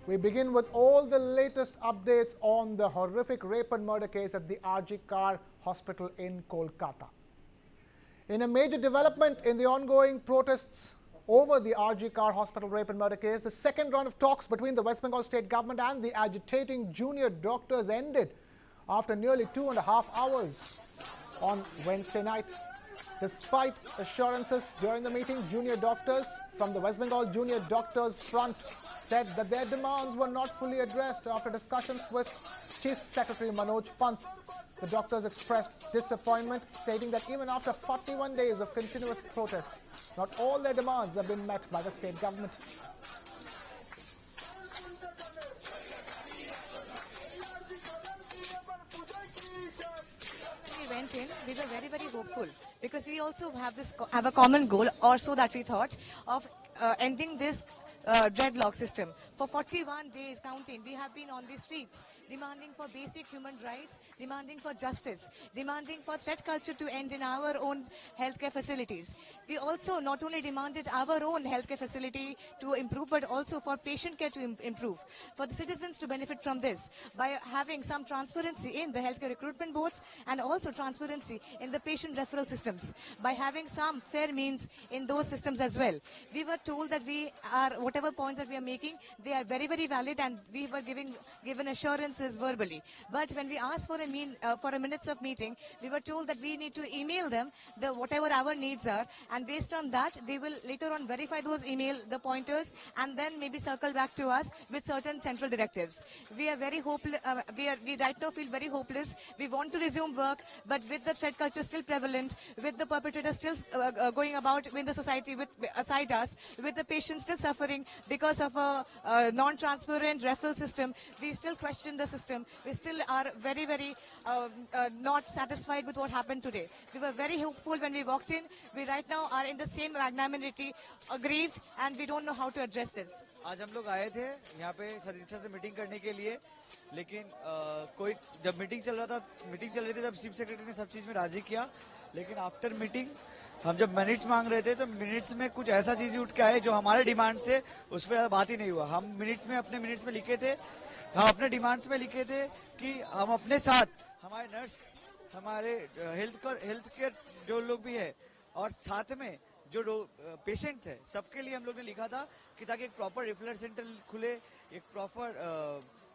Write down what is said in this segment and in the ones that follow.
We begin with all the latest updates on the horrific rape and murder case at the RG Kar Hospital in Kolkata. In a major development in the ongoing protests over the RG Kar Hospital rape and murder case, the second round of talks between the West Bengal state government and the agitating junior doctors ended after nearly 2.5 hours on Wednesday night. Despite assurances during the meeting, junior doctors from the West Bengal Junior Doctors Front said that their demands were not fully addressed after discussions with Chief Secretary Manoj Pant. The doctors expressed disappointment, stating that even after 41 days of continuous protests, not all their demands have been met by the state government. We went in, we were very hopeful because we also have a common goal, or so that we thought, of ending this dreadlock system. For 41 days counting, we have been on the streets demanding for basic human rights, demanding for justice, demanding for threat culture to end in our own healthcare facilities. We also not only demanded our own healthcare facility to improve, but also for patient care to improve, for the citizens to benefit from this by having some transparency in the healthcare recruitment boards and also transparency in the patient referral systems, by having some fair means in those systems as well. We were told that whatever points that we are making, they are very valid, and we were given assurances verbally. But when we asked for a minutes of meeting, we were told that we need to email them whatever our needs are, and based on that, they will later on verify those the pointers, and then maybe circle back to us with certain central directives. We are very hopeless. We right now feel very hopeless. We want to resume work, but with the threat culture still prevalent, with the perpetrators still going about in the society aside us, with the patients still suffering because of a non-transparent referral system, we still question the system. We still are very not satisfied with what happened today. We were very hopeful when we walked in. We right now are in the same magnanimity, aggrieved, and we don't know how to address this. आज हम लोग आए थे यहाँ पे सदस्यों से meeting करने के लिए, लेकिन कोई जब मीटिंग चल रही थी तब चीफ सेक्रेटरी ने सब चीज में राजी किया, लेकिन आफ्टर मीटिंग हम जब मिनट्स मांग रहे थे तो मिनट्स में कुछ ऐसा चीज उठ के आए जो हमारे डिमांड से उस पर बात ही नहीं हुआ. हम अपने मिनट्स में लिखे थे, हम अपने डिमांड्स में लिखे थे कि हम अपने साथ हमारे नर्स, हमारे हेल्थ केयर जो लोग भी है, और साथ में जो पेशेंट्स है, सबके लिए हम लोग ने लिखा था कि ताकि एक प्रॉपर रेफरल सेंटर खुले, एक प्रॉपर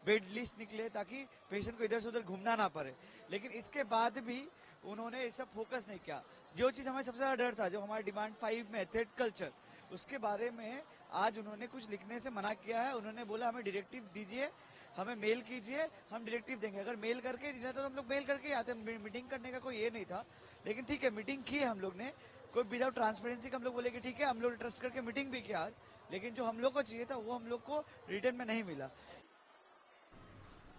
बेड लिस्ट निकले, ताकि पेशेंट को इधर से उधर घूमना ना पड़े. लेकिन इसके बाद भी उन्होंने ये सब फोकस नहीं किया. जो चीज हमें सबसे ज्यादा डर था, जो हमारे डिमांड 5 में थ्रेट कल्चर, उसके बारे में आज उन्होंने कुछ लिखने से मना किया है. उन्होंने बोला हमें डायरेक्टिव दीजिए, हमें मेल कीजिए, हम डायरेक्टिव देंगे. अगर मेल करके नहीं तो हम लोग मेल करके आते, मीटिंग करने का कोई ये नहीं था. लेकिन ठीक है, मीटिंग की है हम लोग ने, कोई विदाउट ट्रांसपेरेंसी का हम लोग बोले कि ठीक है, हम लोग ट्रस्ट करके मीटिंग भी किया आज, लेकिन जो हम लोग को चाहिए था वो हम लोग को रिटर्न में नहीं मिला.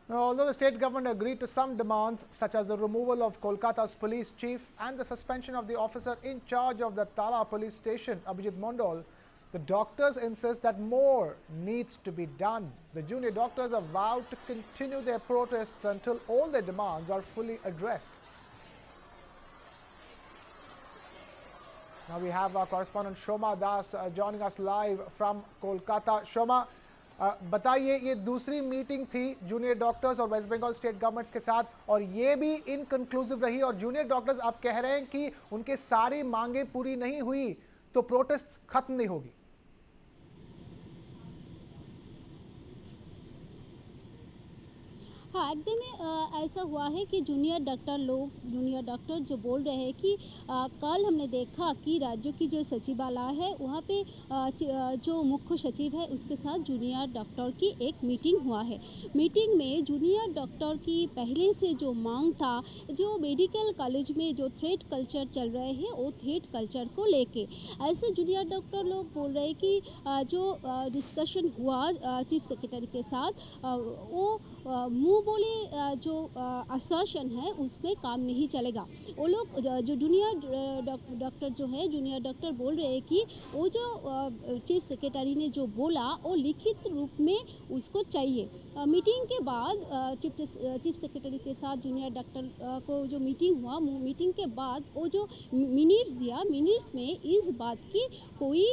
Now, although the state government agreed to some demands such as the removal of Kolkata's police chief and the suspension of the officer in charge of the Tala police station, Abhijit Mondal, the doctors insist that more needs to be done. The junior doctors have vowed to continue their protests until all their demands are fully addressed. Now we have our correspondent Shoma Das joining us live from Kolkata. Shoma, बताइए, ये दूसरी meeting थी junior doctors और waste Bengal state governments के साथ, और ये भी इनकंक्लूसिव रही, और जूनियर डॉक्टर्स अब कह रहे हैं कि उनके सारी मांगें पूरी नहीं हुई तो प्रोटेस्ट खत्म नहीं होगी. हाँ, एकदम ऐसा हुआ है कि जूनियर डॉक्टर जो बोल रहे हैं कि कल हमने देखा कि राज्य की जो सचिवालय है वहाँ पे जो मुख्य सचिव है उसके साथ जूनियर डॉक्टर की एक मीटिंग हुआ है. मीटिंग में जूनियर डॉक्टर की पहले से जो मांग था, जो मेडिकल कॉलेज में जो थ्रेट कल्चर चल रहे हैं, वो थ्रेट कल्चर को लेके ऐसे जूनियर डॉक्टर लोग बोल रहे हैं कि जो डिस्कशन हुआ चीफ सेक्रेटरी के साथ, वो मुँह बोले जो असर्शन है उसमें काम नहीं चलेगा. वो लोग जो जूनियर डॉक्टर जो है, जूनियर डॉक्टर बोल रहे हैं कि वो जो चीफ सेक्रेटरी ने जो बोला वो लिखित रूप में उसको चाहिए. मीटिंग के बाद चीफ सेक्रेटरी के साथ जूनियर डॉक्टर को जो मीटिंग हुआ, मीटिंग के बाद वो जो मिनट्स दिया, मिनट्स में इस बात की कोई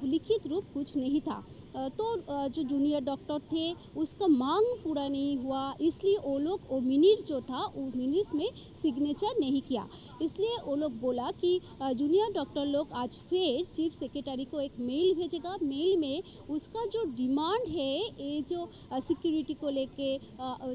लिखित रूप कुछ नहीं था. तो जो जूनियर डॉक्टर थे उसका मांग पूरा नहीं हुआ, इसलिए वो लोग वो मिनट्स जो था वो मिनट्स में सिग्नेचर नहीं किया। इसलिए वो लोग बोला कि जूनियर डॉक्टर लोग आज फिर चीफ सेक्रेटरी को एक मेल भेजेगा। मेल में उसका जो डिमांड है, ये जो सिक्योरिटी को लेके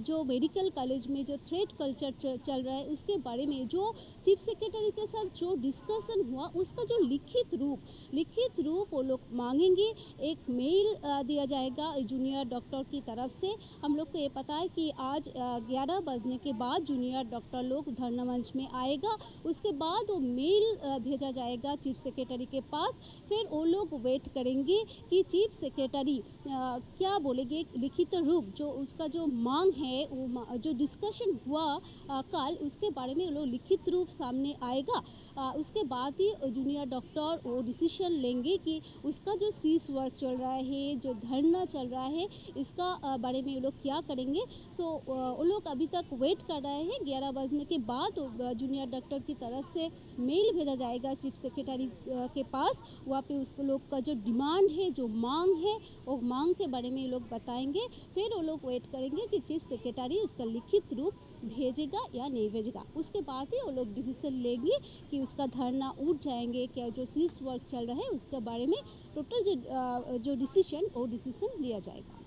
जो मेडिकल कॉलेज में जो थ्रेट कल्चर चल रहा है उसके बारे में जो चीफ सेक्रेटरी के साथ जो डिस्कशन हुआ उसका जो लिखित रूप वो लोग मांगेंगे। एक मेल दिया जाएगा जूनियर डॉक्टर की तरफ से। हम लोग को ये पता है कि आज 11 बजने के बाद जूनियर डॉक्टर लोग धरना मंच में आएगा, उसके बाद वो मेल भेजा जाएगा चीफ सेक्रेटरी के पास। फिर वो लोग वेट करेंगे कि चीफ सेक्रेटरी क्या बोलेंगे लिखित रूप, जो उसका जो मांग है वो जो डिस्कशन हुआ कल उसके बारे में वो लोग लिखित रूप सामने आएगा। उसके बाद ही जूनियर डॉक्टर वो डिसीजन लेंगे कि उसका जो सीज वर्क चल रहा है, जो धरना चल रहा है, इसका बारे में वो लोग क्या करेंगे। सो वो लोग अभी तक वेट कर रहे हैं। 11 बजने के बाद जूनियर डॉक्टर की तरफ से मेल भेजा जाएगा चीफ सेक्रेटरी के पास। वहाँ पे उसको लोग का जो डिमांड है, जो मांग है, वो मांग के बारे में ये लोग बताएंगे। फिर वो लोग वेट करेंगे कि चीफ सेक्रेटरी उसका लिखित रूप भेजेगा या नहीं भेजेगा। उसके बाद ही वो लोग डिसीजन लेंगे कि उसका धरना उठ जाएंगे, क्या जो सीज वर्क चल रहा है उसके बारे में टोटल जो डिसीजन लिया जाएगा।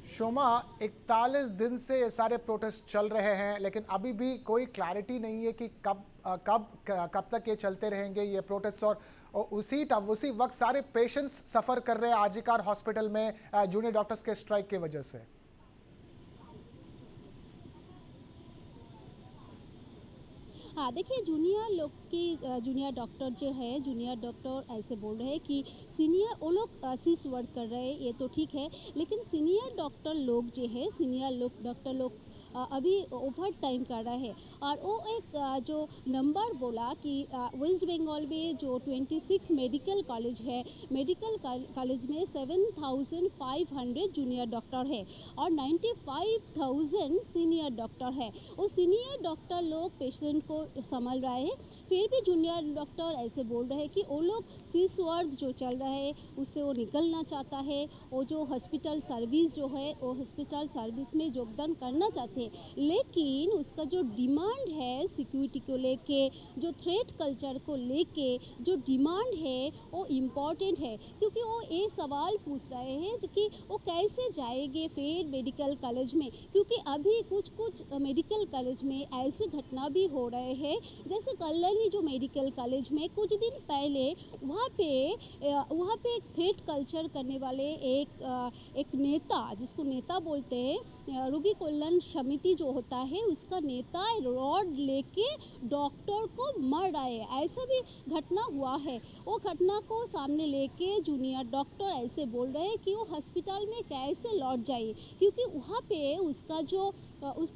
शोमा, 41 दिन से ये सारे प्रोटेस्ट चल रहे हैं, लेकिन अभी भी कोई क्लैरिटी नहीं है कि कब तक ये चलते रहेंगे ये प्रोटेस्ट। और उसी वक्त सारे पेशेंट्स सफ़र कर रहे हैं आरजीकर हॉस्पिटल में जूनियर डॉक्टर्स के स्ट्राइक की वजह से। हाँ, देखिए जूनियर डॉक्टर जो है, जूनियर डॉक्टर ऐसे बोल रहे हैं कि सीनियर वो लोग सीस वर्क कर रहे हैं, ये तो ठीक है, लेकिन सीनियर डॉक्टर लोग जो है, डॉक्टर लोग अभी ओवर टाइम कर रहा है। और वो एक जो नंबर बोला कि वेस्ट बंगाल में जो 26 मेडिकल कॉलेज है, मेडिकल कॉलेज में 7,500 जूनियर डॉक्टर है और 95,000 सीनियर डॉक्टर है। वो सीनियर डॉक्टर लोग पेशेंट को संभाल रहे हैं, फिर भी जूनियर डॉक्टर ऐसे बोल रहे हैं कि वो लोग सीस वर्क जो चल रहा है उससे वो निकलना चाहता है। वो जो हॉस्पिटल सर्विस जो है, वो हॉस्पिटल सर्विस में योगदान करना चाहते हैं, लेकिन उसका जो डिमांड है सिक्योरिटी को लेके, जो थ्रेट कल्चर को लेके जो डिमांड है वो इम्पॉर्टेंट है। क्योंकि वो ये सवाल पूछ रहे हैं कि वो कैसे जाएंगे फिर मेडिकल कॉलेज में, क्योंकि अभी कुछ मेडिकल कॉलेज में ऐसे घटना भी हो रहे हैं। जैसे कल्याणी जो मेडिकल कॉलेज में कुछ दिन पहले वहाँ पे एक थ्रेट कल्चर करने वाले एक नेता, जिसको नेता बोलते हैं, रोगी कल्याण समिति जो होता है उसका नेता रॉड लेके डॉक्टर को मर रहा है, ऐसा भी घटना हुआ है। वो घटना को सामने लेके जूनियर डॉक्टर ऐसे बोल रहे हैं कि वो हॉस्पिटल में कैसे लौट जाए, क्योंकि वहाँ पे उसका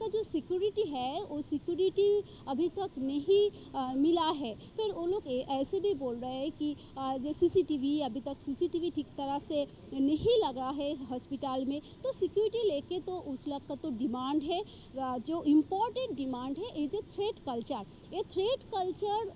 जो सिक्योरिटी है वो सिक्योरिटी अभी तक नहीं मिला है। फिर वो लोग ऐसे भी बोल रहे हैं कि जो सीसीटीवी अभी तक सीसीटीवी ठीक तरह से नहीं लगा है हॉस्पिटल में, तो सिक्योरिटी लेके तो उस लोग का तो डिमांड है, जो इम्पोर्टेंट डिमांड है, ये जो थ्रेट कल्चर, ये थ्रेट कल्चर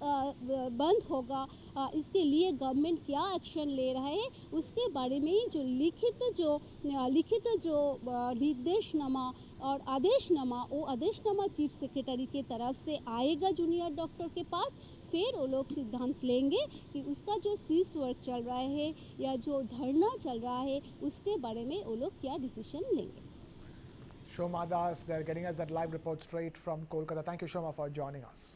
बंद होगा। इसके लिए गवर्नमेंट क्या एक्शन ले रहा है उसके बारे में जो लिखित जो निर्देशनामा और आदेशनामा, वो आदेशनामा चीफ सेक्रेटरी के तरफ से आएगा जूनियर डॉक्टर के पास। फिर वो लोग सिद्धांत लेंगे कि उसका जो सीस वर्क चल रहा है या जो धरना चल रहा है उसके बारे में वो लोग क्या डिसीजन लेंगे। Shoma Das, they're getting us that live report straight from Kolkata. Thank you, Shoma, for joining us.